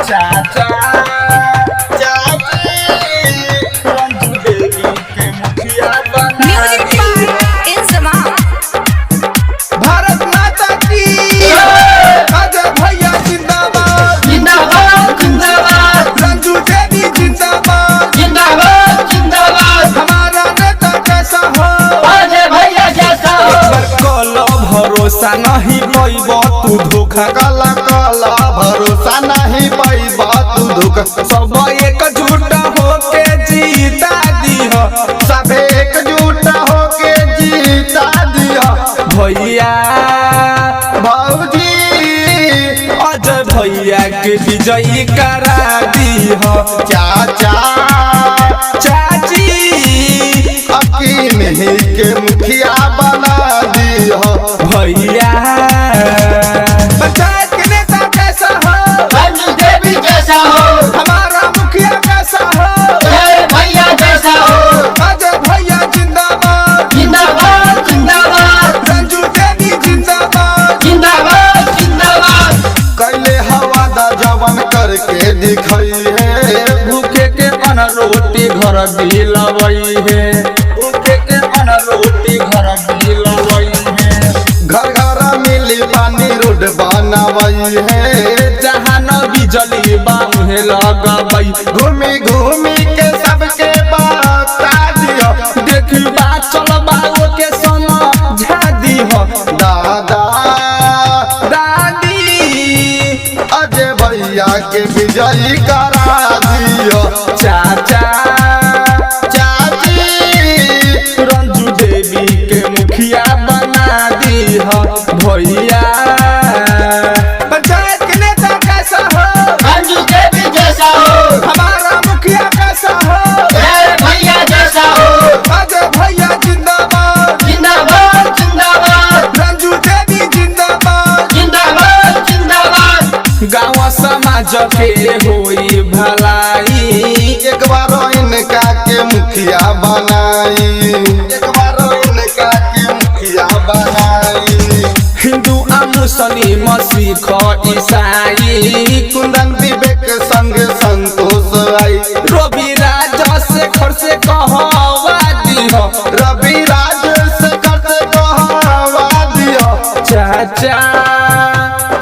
चाचा चाची रंजू देवी के मुखिया बना दी। भारत माता की अजय भैया जिंदाबाद जिंदाबाद जिंदाबाद रंजू देवी जिंदाबाद जिंदाबाद जिंदाबाद। हमारा नेता कैसा हो अजय भैया जैसा हो। कल भरोसा नहीं पैब तू धोखा काला काला भरोसा नहीं पैबा तू धोखा। सब एकजुट होके जीता दिह सब एकजुट होके जीता दिया भैया भौजी अजय भैया के विजयी करा दिह चाचा चाची अकीन ही के मुखिया बना दिया भैया पंचायत के नेता कैसा हो रंजू देवी जैसा हो। हमारा मुखिया कैसा हो अजय भैया जैसा हो। अजय भैया जिंदाबाद जिंदाबाद जिंदाबाद रंजू देवी जिंदाबाद जिंदाबाद जिंदाबाद। कैले हवा दा जवन करके दिखाई है भूखे के अन रोटी घर दिलवई है भूखे के अन रोटी घर दिलवई है घर घर मिली पानी रोड बनावई है जहाँ न बिजली बांधे लगबई घूमी घूमी के सबके बता दिया देखी बात चलबा के समझा दिह दादा दादी अजय भैया के विजयी करा दिया चाचा चाची रंजू देवी के मुखिया बना दिह भैया पंचायत के नेता कैसा हो रंजू देवी जैसा हो। हमारा मुखिया कैसा हो अजय भैया जैसा हो। अजय भैया जिंदाबाद जिंदाबाद जिंदाबाद रंजू देवी जिंदाबाद जिंदाबाद जिंदाबाद। गाँव समाज के होई भलाई एक बार इनका के मुखिया बनाई एक बार इनका के मुखिया बनाई हिंदू आ मुस्लिम सिख ईसाई कुंदन विवेक संग संतोष आई रवि राज से घर से कहवा दिह रवि राज से करते कहवा दिया चाचा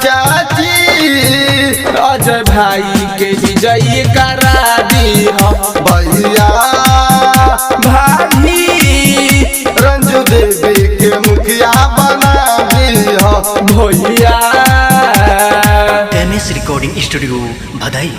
चाची अजय भाई के विजयी करा दिह भैया भाभी रंजू देवी के मुखिया बना दिया भैया एमएस रिकॉर्डिंग स्टूडियो बधाई।